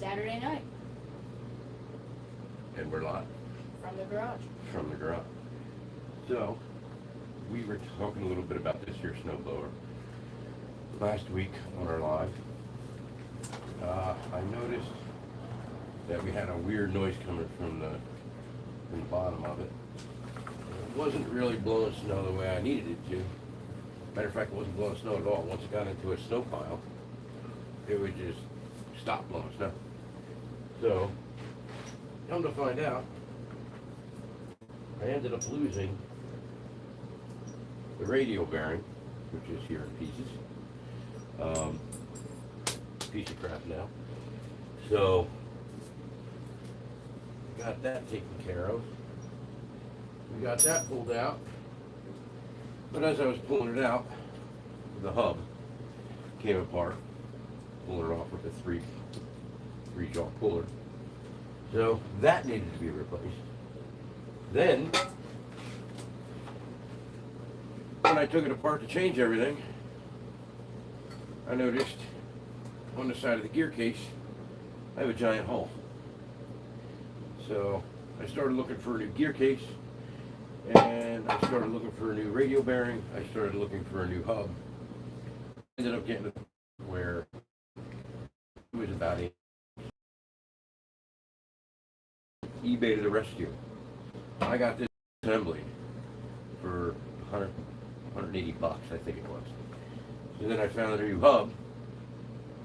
Saturday night. And we're live. From the garage. From the garage. So, we were talking a little bit about this here snowblower last week on our live. I noticed that we had a weird noise coming from the bottom of it. It wasn't really blowing snow the way I needed it to. Matter of fact, it wasn't blowing snow at all. Once it got into a snow pile, it would just stop blowing snow. So, come to find out, I ended up losing the radio bearing, which is here in pieces. Piece of crap now. So, got that taken care of. We got that pulled out. But as I was pulling it out, the hub came apart. Pulling it off with a three jaw puller. So that needed to be replaced. Then, when I took it apart to change everything, I noticed on the side of the gear case, I have a giant hole. So I started looking for a new gear case, and I started looking for a new radio bearing. I started looking for a new hub. Ended up getting to where it was about eBay to the rescue. I got this assembly for 180 bucks, I think it was. And then I found a new hub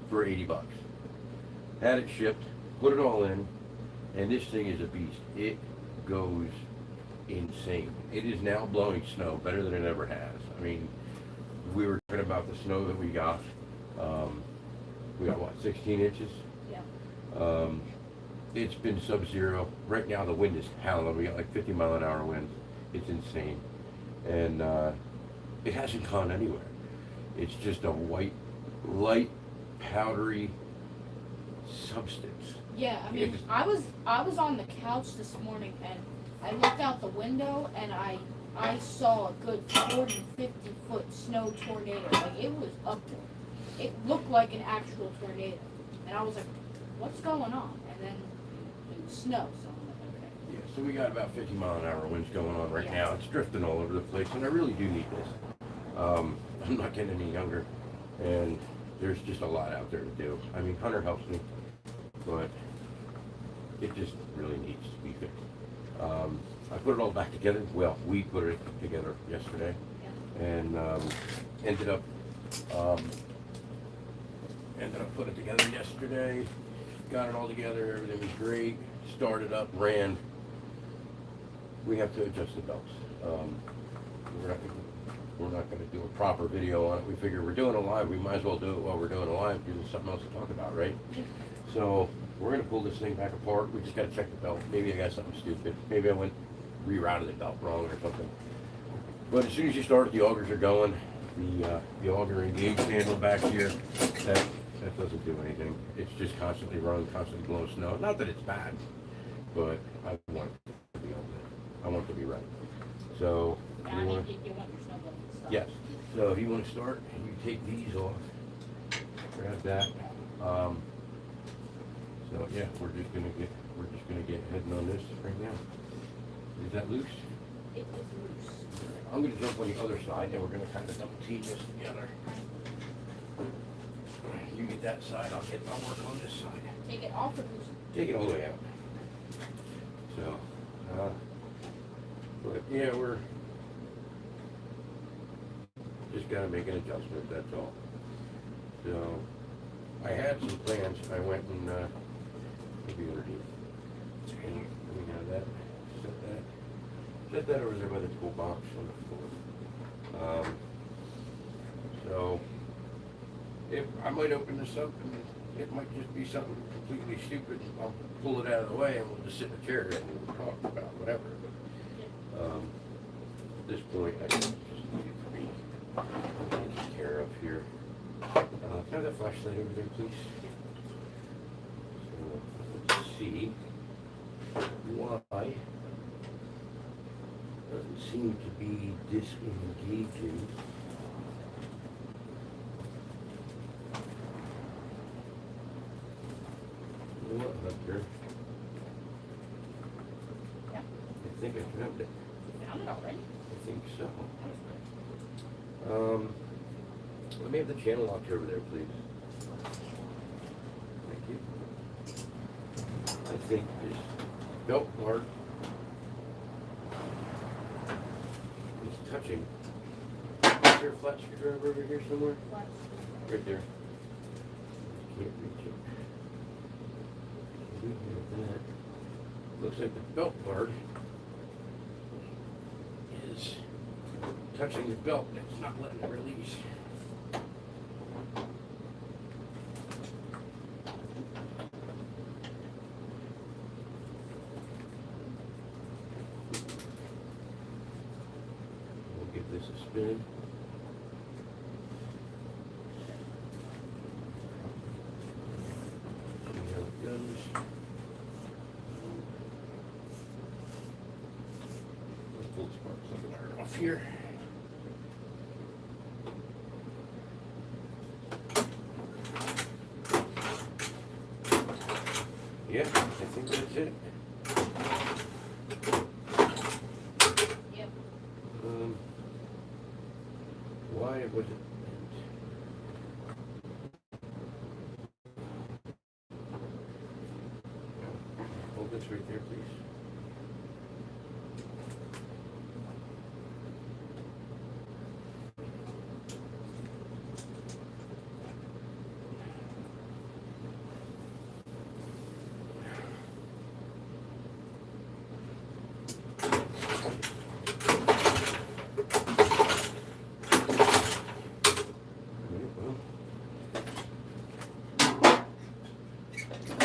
for 80 bucks. Had it shipped, put it all in, and this thing is a beast. It goes insane. It is now blowing snow better than it ever has. I mean, we were talking about the snow that we got. We got what, 16 inches? Yeah. It's been sub-zero. Right now the wind is howling. We got like 50-mile-an-hour winds. It's insane. And it hasn't gone anywhere. It's just a white, light, powdery substance. Yeah, I mean, I was on the couch this morning and I looked out the window and I saw a good 40, 50-foot snow tornado. Like, it was up there. It looked like an actual tornado. And I was like, what's going on? And then it was snow, so I'm like, okay. Yeah, so we got about 50-mile-an-hour winds going on right now. It's drifting all over the place, and I really do need this. I'm not getting any younger, and there's just a lot out there to do. I mean, Hunter helps me, but it just really needs to be fixed. I put it all back together. Well, we put it together yesterday, and ended up putting it together yesterday. Got it all together. Everything was great. Started up, ran. We have to adjust the belts. We're not going to do a proper video on it. We figure we're doing a live. We might as well do it while we're doing a live because there's something else to talk about, right? So we're going to pull this thing back apart. We just got to check the belt. Maybe I got something stupid. Maybe I rerouted the belt wrong or something. But as soon as you start it, the augers are going. The auger engage handle back here, that doesn't do anything. It's just constantly running, constantly blowing snow. Not that it's bad, but I want it to be all good. I want it to be right. So, Yeah, you want your snow blowing stuff. yes. So if you want to start, you take these off. Grab that. So yeah, we're just gonna get heading on this right now. Is that loose? It is loose. I'm gonna jump on the other side, and we're gonna kind of double team this together. You get that side, I'll work on this side. Take it off or loose? Take it all the way out. So, but yeah, we're just gotta make an adjustment, that's all. So, I had some plans. I went and, maybe underneath. And we have that, set that over there by the toolbox on the floor. So, if I might open this up and it might just be something completely stupid. I'll pull it out of the way and we'll just sit in the chair and we'll talk about whatever. At this point, I just need it to be taken care of here. Can I have that flashlight over there, please? So, let's see why doesn't seem to be disengaging. What, Hunter? Yeah. I think I found it. You found it already? I think so. That was great. Let me have the channel locked over there, please. Thank you. I think this belt part is touching. Is there a flat screwdriver over here somewhere? Flat. Right there. Can't reach it. We have that. Looks like the belt part is touching the belt. It's not letting it release. We'll give this a spin. See how it goes. Let's pull the spark plug wire off here. Yeah, I think that's it. Yep. Why was it bent? Hold this right there, please.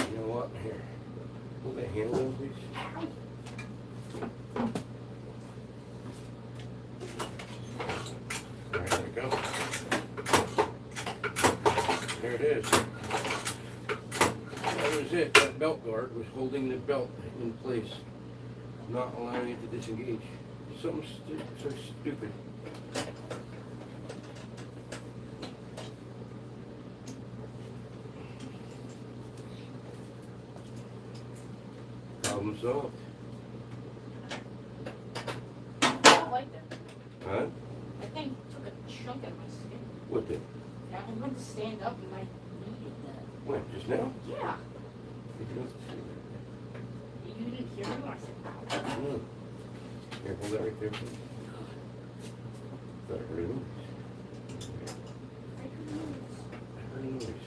You know what? Here. Hold that handle in, please. Alright, there we go. There it is. That was it. That belt guard was holding the belt in place, not allowing it to disengage. Something so stupid. Problem solved. I liked it. Huh? I think it took a chunk out of my skin. What the? I went to stand up and I needed that. What, just now? Yeah. You don't- You didn't hear me when I said, ow. No. Here, hold that right there, please. Thought I heard a noise. I heard a noise.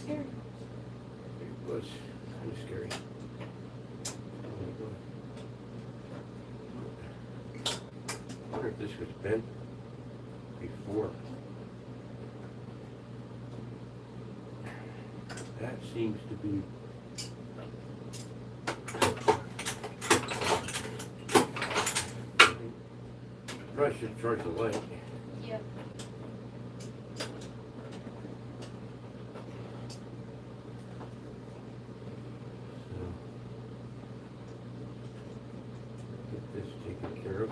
Scary. It was kind of scary. Oh my God. I wonder if this was bent before. That seems to be. Probably should charge the light. Yep. So, get this taken care of.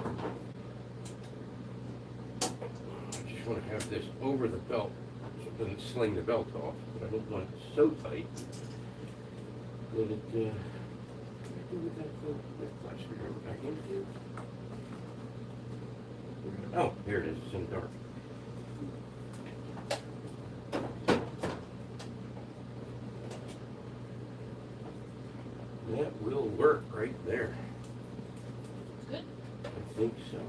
I just want to have this over the belt so it doesn't sling the belt off, but I don't want it so tight that it, what do I do with that flash screwdriver back in here? Oh, here it is, it's in the dark. That will work right there. Good. I think so.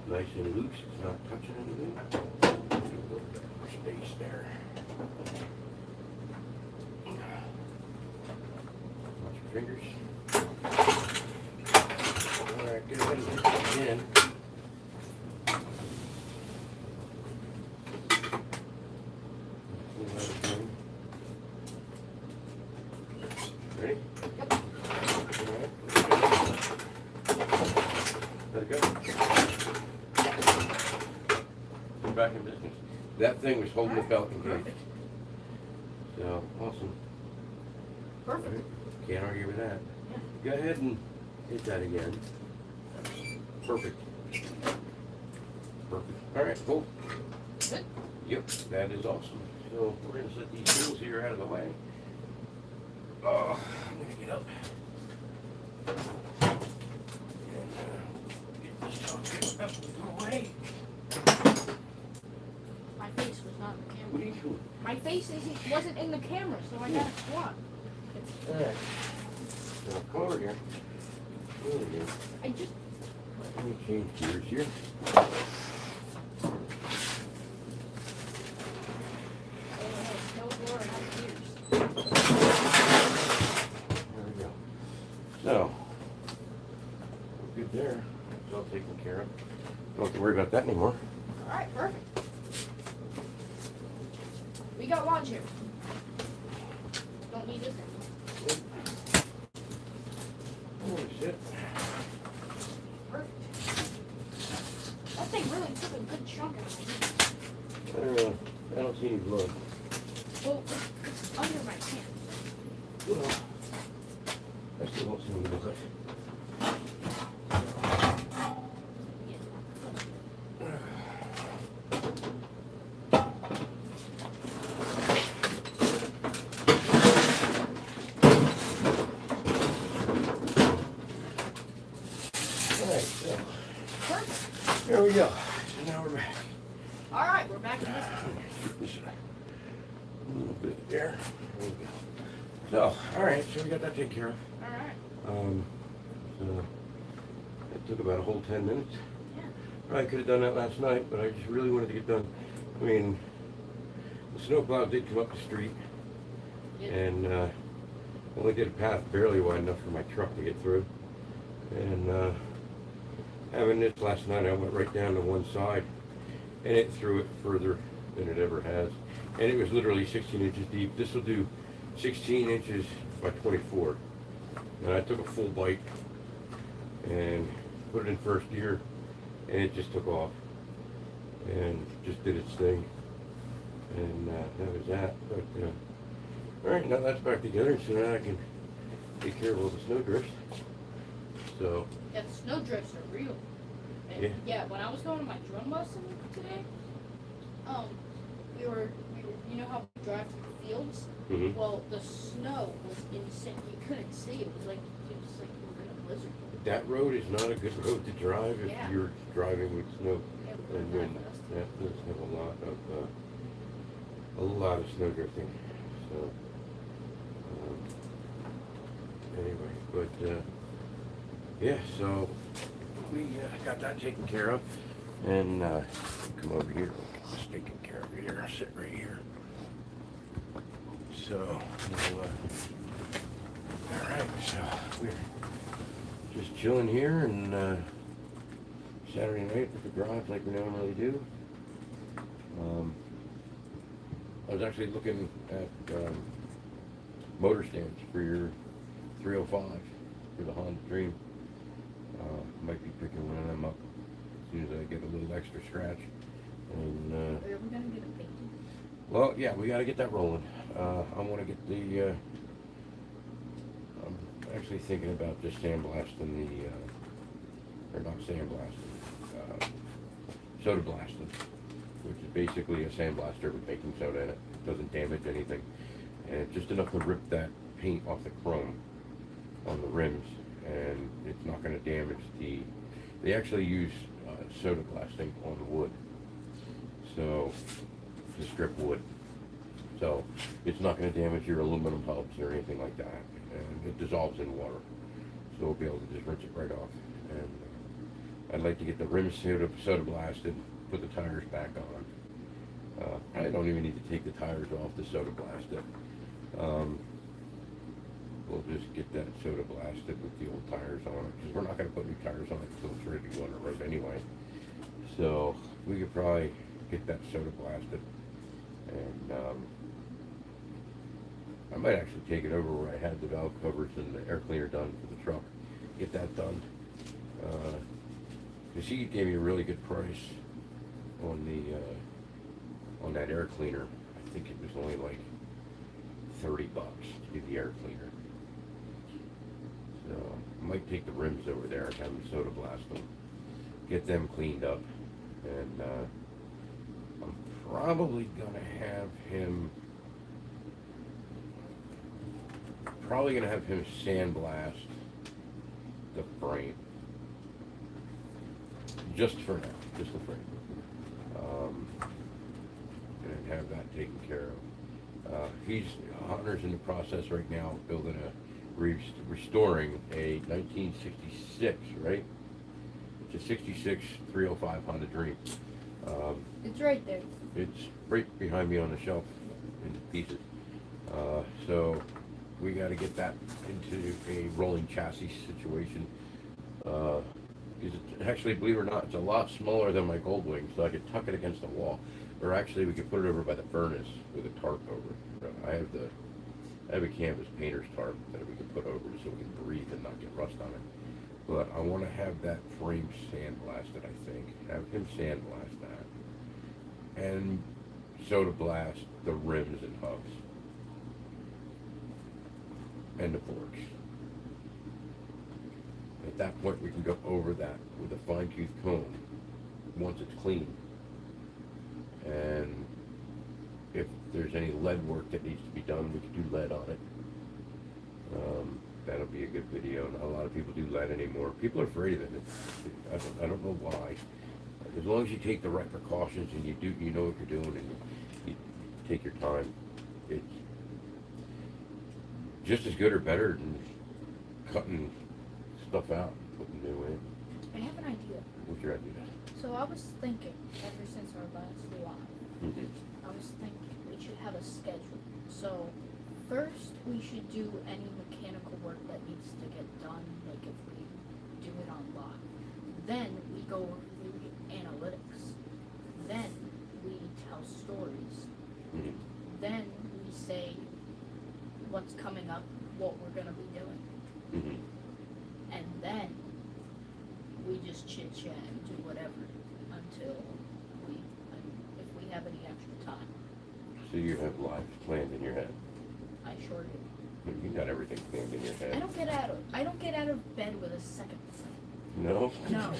Nice and loose, it's not touching anything. Get a little bit more space there. Watch your fingers. Alright, go ahead and hit it again. Pull that again. Ready? Yep. Alright. Let it go. We're back in business. That thing was holding the belt engaged. Perfect. So, awesome. Perfect. Alright, can't argue with that. Yeah. Go ahead and hit that again. Perfect. Perfect. Alright, cool. Good. Yep, that is awesome. So we're gonna set these tools here out of the way. Oh, I'm gonna get up. And get this talking out of the way. My face was not in the What are camera. you doing? My face wasn't in the camera, so I got a squat. Alright. Now come over here. Come over here. I just. Let me change gears here. No door, no gears. There we go. So, we're good there. It's all taken care of. Don't have to worry about that anymore. Alright, perfect. We got lawn chairs. Don't need this anymore. Holy shit. Perfect. That thing really took a good chunk out of me. I don't see any blood. Well, it's under my pants. Well, I still don't see any blood. Alright, so Perfect. there we go. So now we're back. Alright, we're back in this. Just a little bit there. There we go. So, alright, so we got that taken care of. Alright. So it took about a whole 10 minutes. Yeah. Probably could have done that last night, but I just really wanted to get done. I mean, the snowplow did come up the street, Yeah. and only did a path barely wide enough for my truck to get through. And having this last night, I went right down to one side, and it threw it further than it ever has. And it was literally 16 inches deep. This will do 16 inches by 24. And I took a full bite and put it in first gear, and it just took off and just did its thing. And that was that. But all right, now that's back together, so now I can take care of all the snow drifts. So Yeah, the snow drifts are real. And Yeah. when I was going to my drum lesson today, you know how we drive through the fields? mhm. Well, the snow was insane. You couldn't see. It was like you were in a blizzard. That road is not a good road to drive if Yeah. you're driving with snow Yeah, we and were wind. fast. That does have a lot of snow drifting. So anyway, but yeah, so we got that taken care of, and come over here. Get this taken care of here. I'll sit right here. So we'll, all right, so we're just chilling here, and Saturday night at the garage like we normally do. I was actually looking at motor stands for your 305 for the Honda Dream. Might be picking one of them up as soon as I get a little extra scratch. And Are we gonna get a painting? well, yeah, we got to get that rolling. I want to get the. I'm actually thinking about just sandblasting or not sandblasting, soda blasting, which is basically a sandblaster with baking soda in it. It doesn't damage anything, and it's just enough to rip that paint off the chrome on the rims, and it's not going to damage the. They actually use soda blasting on wood, so to strip wood. So it's not going to damage your aluminum hubs or anything like that, and it dissolves in water, so we'll be able to just rinse it right off. And I'd like to get the rims soda blasted, put the tires back on. I don't even need to take the tires off the soda blasted. We'll just get that soda blasted with the old tires on it, because we're not going to put new tires on it until it's ready to go on the road anyway. So we could probably get that soda blasted, and I might actually take it over where I had the valve covers and the air cleaner done for the truck. Get that done. Because he gave me a really good price on the on that air cleaner. I think it was only like $30 to do the air cleaner. So I might take the rims over there and have him soda blast them, get them cleaned up, and I'm probably gonna have him probably gonna have him sandblast the frame. Just for now, just the frame. And have that taken care of. Hunter's in the process right now of building restoring a 1966, right? It's a 66 305 Honda Dream. It's right there. It's right behind me on the shelf in pieces. So we got to get that into a rolling chassis situation. Because actually, believe it or not, it's a lot smaller than my Goldwing, so I could tuck it against the wall. Or actually, we could put it over by the furnace with a tarp over it. I have a canvas painter's tarp that we can put over it so we can breathe and not get rust on it. But I want to have that frame sandblasted, I think. Have him sandblast that. And soda blast the rims and hubs. And the forks. At that point, we can go over that with a fine-tooth comb once it's clean. And if there's any lead work that needs to be done, we can do lead on it. That'll be a good video. Not a lot of people do lead anymore. People are afraid of it. I don't know why. As long as you take the right precautions and you know what you're doing and you take your time, it's just as good or better than cutting stuff out and putting new in. I have an idea. What's your idea? So I was thinking, ever since our last live, Mm-hmm. I was thinking we should have a schedule. So first we should do any mechanical work that needs to get done, like if we do it on live. Then we go over the analytics. Then we tell stories. Mm-hmm. Then we say what's coming up, what we're gonna be doing. Mm-hmm. And then we just chit chat and do whatever until if we have any extra time. So you have lives planned in your head. I sure do. You got everything planned in your I head. don't get out of bed with a second plan. No? No.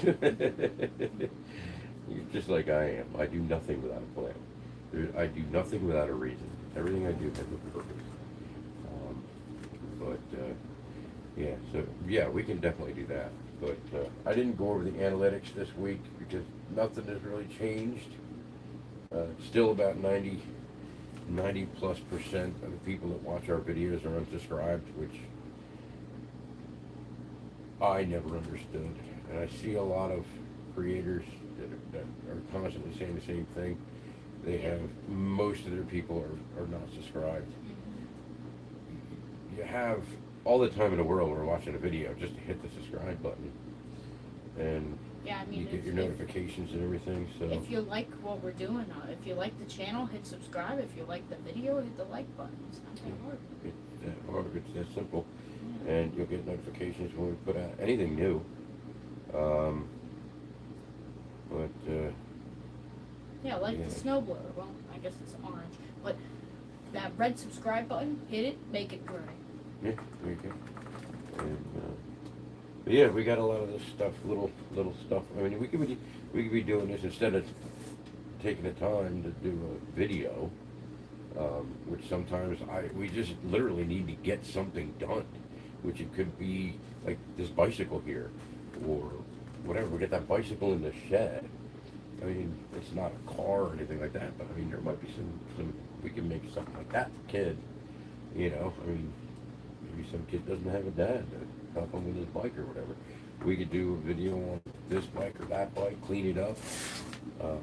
You're just like I am. I do nothing without a plan. I do nothing without a reason. Everything I do has a purpose. Yeah, we can definitely do that. But I didn't go over the analytics this week because nothing has really changed. Still about 90+ percent of the people that watch our videos are unsubscribed, which I never understood. And I see a lot of creators that are constantly saying the same thing. They have, most of their people are not subscribed. You have all the time in the world when we're watching a video just to hit the subscribe button. And Yeah, I mean, you get your notifications and everything, so. if you like what we're doing, if you like the channel, hit subscribe. If you like the video, hit the like button. It's not that hard. It's that hard, it's that simple. And you'll get notifications when we put out anything new. Yeah, like Yeah. the snowblower. Well, I guess it's orange. But that red subscribe button, hit it, make it gray. Yeah, there you go. And, but yeah, we got a lot of this stuff, little stuff. I mean, we could be doing this instead of taking the time to do a video, which sometimes we just literally need to get something done, which it could be like this bicycle here, or whatever. We get that bicycle in the shed. I mean, it's not a car or anything like that, but I mean, there might be some we can make something like that for kid, you know. I mean, maybe some kid doesn't have a dad to help him with his bike or whatever. We could do a video on this bike or that bike, clean it up.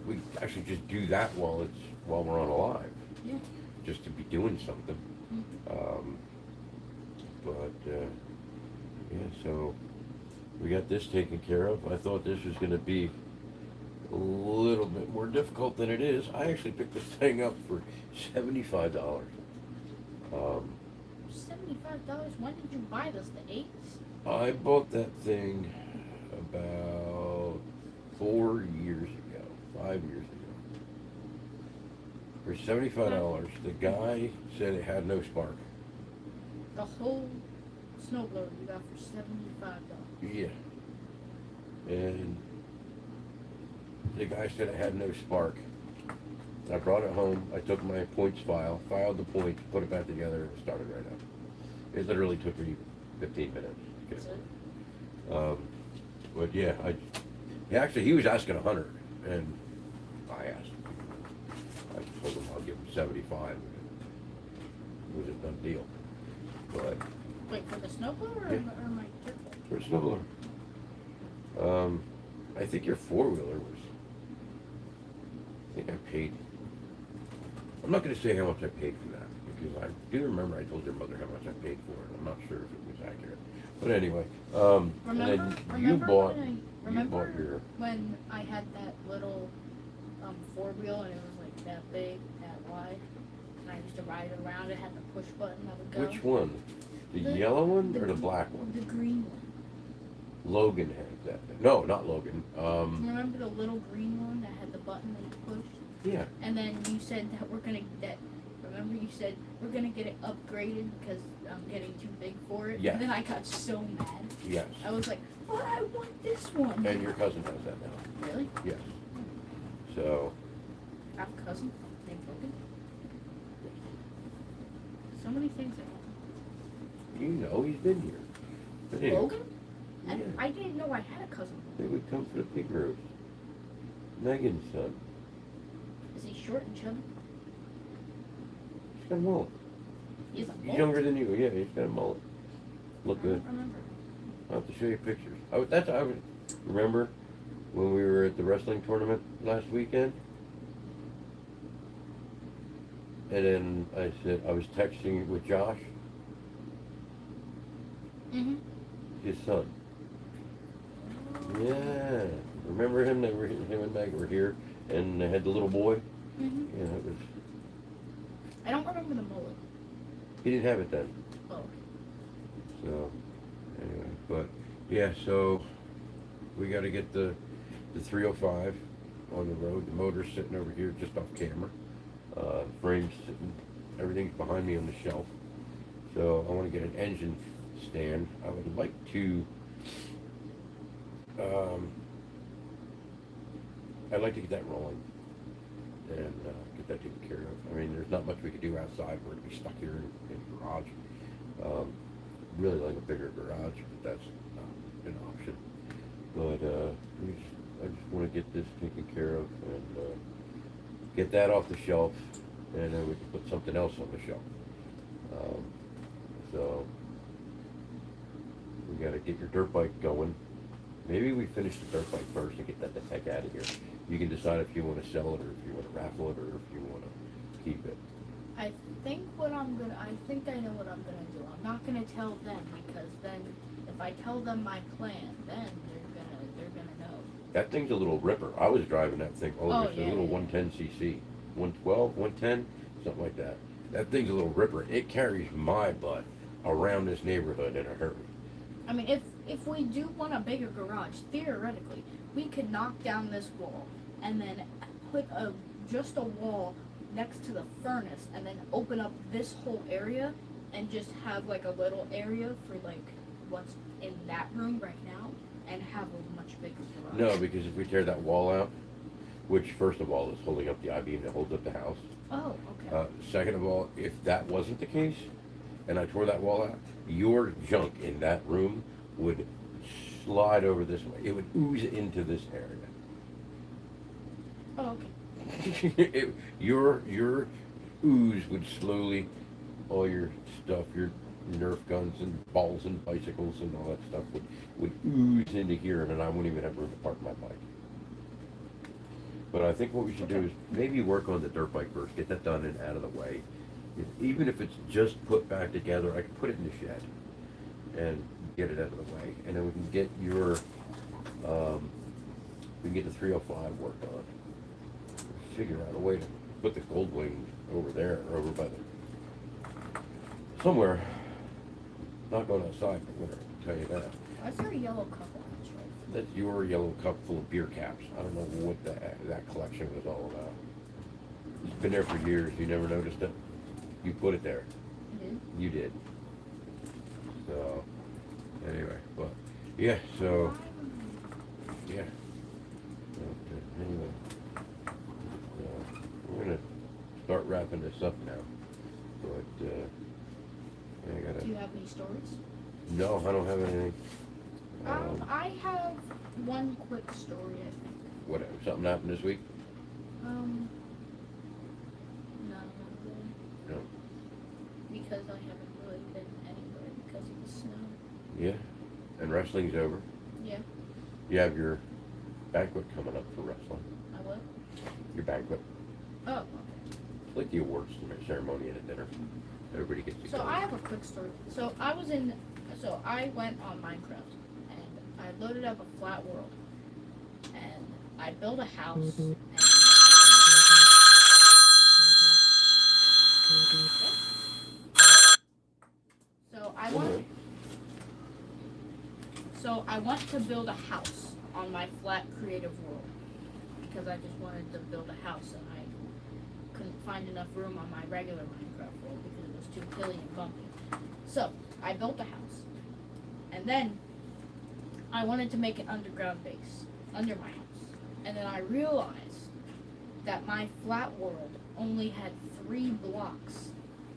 We could actually just do that while we're on a live, Yeah. just to be doing something. Yeah, so we got this taken care of. I thought this was going to be a little bit more difficult than it is. I actually picked this thing up for $75. $75? When did you buy this? The 8th? I bought that thing about 4 years ago, 5 years ago. For $75, the guy said it had no spark. The whole snowblower you got for $75. Yeah. And the guy said it had no spark. I brought it home, I took my points file, filed the points, put it back together, and started right up. It literally took me 15 minutes to That's get it. But yeah, actually he was asking 100, and I asked. I told him I'll give him 75. It was a done deal. But Wait, for the snowblower Yeah. or my dirt bike? for a snowblower, I think your four-wheeler was. I think I paid. I'm not going to say how much I paid for that because I do remember I told your mother how much I paid for it. I'm not sure if it was accurate, but anyway. And then Remember your. when I had that little four-wheel and it was like that big, that wide, and I used to ride it around. It had the push button that would go. Which one? The The- yellow one or the the- black one? The green one. Logan has that thing. No, not Logan. Remember the little green one that had the button that you pushed? Yeah. And then you said that remember you said we're gonna get it upgraded because I'm getting too big for it? Yeah. And then I got so mad. Yes. I was like, but I want this one. And your cousin has that now. Really? Yes. So. I have a cousin named Logan. So many things I want. You know he's been here. But anyway, Logan? Yeah. I didn't know I had a cousin. They would come for the pig roast. Megan's son. Is he short and chubby? He's got a mullet. He's a He's mullet? younger than you. Yeah, he's got a mullet. Look I good. don't remember. I'll have to show you pictures. I would remember when we were at the wrestling tournament last weekend. And then I said, I was texting with Josh, Mm-hmm. his son. Yeah. Remember him? Him and Meg were here, and they had the little boy. Mm-hmm. Yeah, it was. I don't remember the mullet. He didn't have it then. Oh. So, anyway, but yeah, so we got to get the 305 on the road. The motor's sitting over here just off camera. Frame's sitting, everything's behind me on the shelf. So I want to get an engine stand. I would like to. I'd like to get that rolling and get that taken care of. I mean, there's not much we could do outside. We're going to be stuck here in the garage. Really like a bigger garage, but that's not an option. But I just want to get this taken care of and get that off the shelf, and then we can put something else on the shelf. So we got to get your dirt bike going. Maybe we finish the dirt bike first and get that the heck out of here. You can decide if you want to sell it or if you want to raffle it or if you want to keep it. I think I know what I'm gonna do. I'm not gonna tell them because then if I tell them my plan, then they're gonna know. That thing's a little ripper. I was driving that thing over. Oh, It's a yeah, little yeah. 110cc, 112, 110, something like that. That thing's a little ripper. It carries my butt around this neighborhood in a hurry. I mean, if we do want a bigger garage, theoretically, we could knock down this wall and then put just a wall next to the furnace and then open up this whole area and just have like a little area for like what's in that room right now and have a much bigger garage. No, because if we tear that wall out, which first of all is holding up the I-beam that holds up the house. Oh, okay. Second of all, if that wasn't the case, and I tore that wall out, your junk in that room would slide over this way. It would ooze into this area. Oh, okay. Your ooze would slowly, all your stuff, your Nerf guns and balls and bicycles and all that stuff would ooze into here, and then I wouldn't even have room to park my bike. But I think what we should do is maybe work on the dirt bike first, get that done and out of the way. Even if it's just put back together, I can put it in the shed and get it out of the way, and then we can get your, we can get the 305 worked on. Figure out a way to put the Goldwing over there, or over by the, somewhere. Not going outside for winter, I can tell you that. Why's there a yellow cup on this right? That's your yellow cup full of beer caps. I don't know what that collection was all about. It's been there for years. You never noticed it? You put it there. You did? You did. So, anyway, but, yeah, so, yeah. But, anyway, we're going to start wrapping this up now. But, I got Do you have any stories? No, I don't have anything. I have one quick story, I think. Whatever. Something happened this week? No, not really. No. Because I haven't really been anywhere because of the snow. Yeah. And wrestling's over. Yeah. You have your banquet coming up for wrestling. I will. Your banquet. Oh, okay. It's like the awards ceremony and a dinner. Everybody gets to So go. I have a quick story. So I went on Minecraft and I loaded up a flat world and I built a house and Anyway, so I want to build a house on my flat creative world because I just wanted to build a house and I couldn't find enough room on my regular Minecraft world because it was too hilly and bumpy. So I built a house and then I wanted to make an underground base under my house. And then I realized that my flat world only had 3 blocks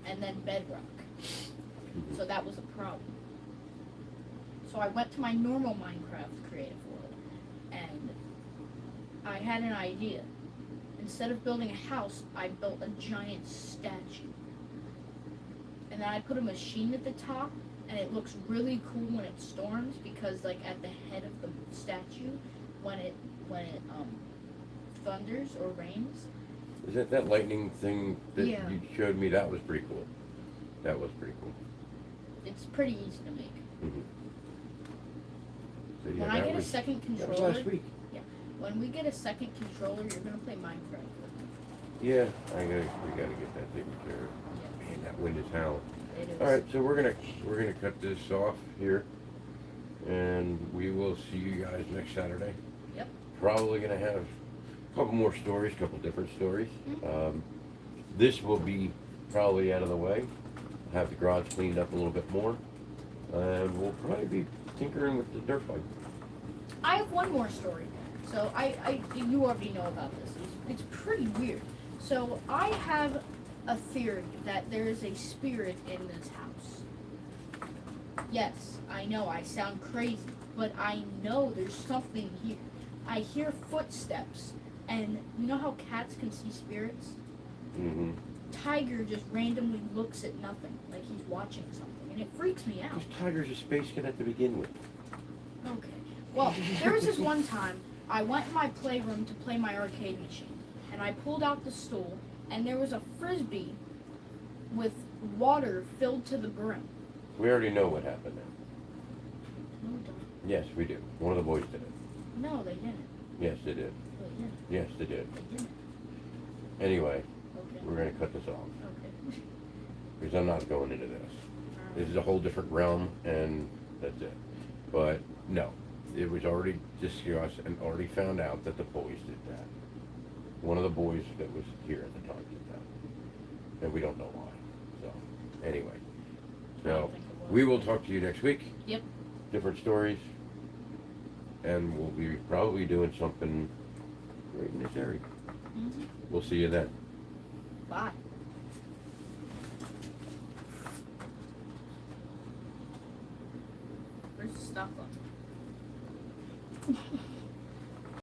and then bedrock. So that was a problem. So I went to my normal Minecraft creative world and I had an idea. Instead of building a house, I built a giant statue. And then I put a machine at the top and it looks really cool when it storms because like at the head of the statue when it thunders or rains. is it that lightning thing that Yeah. you showed me? That was pretty cool. That was pretty cool. It's pretty easy to make. Mm-hmm. So, yeah, When I that get a was, second that was controller, last week. when we get a second controller, you're gonna play Minecraft with me. Yeah, we gotta get that taken care of. Man, that wind is howling. It is. All right, so we're gonna cut this off here, and we will see you guys next Saturday. Yep. Probably gonna have a couple more stories, a couple different stories. Mhm. This will be probably out of the way. Have the garage cleaned up a little bit more, and we'll probably be tinkering with the dirt bike. I have one more story. So you already know about this. It's pretty weird. So I have a theory that there is a spirit in this house. Yes, I know I sound crazy, but I know there's something here. I hear footsteps, and you know how cats can see spirits? Mm-hmm. Tiger just randomly looks at nothing, like he's watching something, and it freaks me out. This tiger's a space cadet to begin with. Okay. Well, there was this one time I went in my playroom to play my arcade machine, and I pulled out the stool, and there was a frisbee with water filled to the brim. We already know what happened now. No, don't. Yes, we do. One of the boys did it. No, they didn't. Yes, they did. They didn't. Yes, they did. They didn't. Anyway, Okay. we're gonna cut this off Okay. because I'm not going into this. Alright. This is a whole different realm, and that's it. But no, it was already discussed and already found out that the boys did that. One of the boys that was here at the time did that, and we don't know why. So anyway, I don't so think it was. we will talk to you next week. Yep. Different stories, and we'll be probably doing something right in this area. Mhm. We'll see you then. Bye.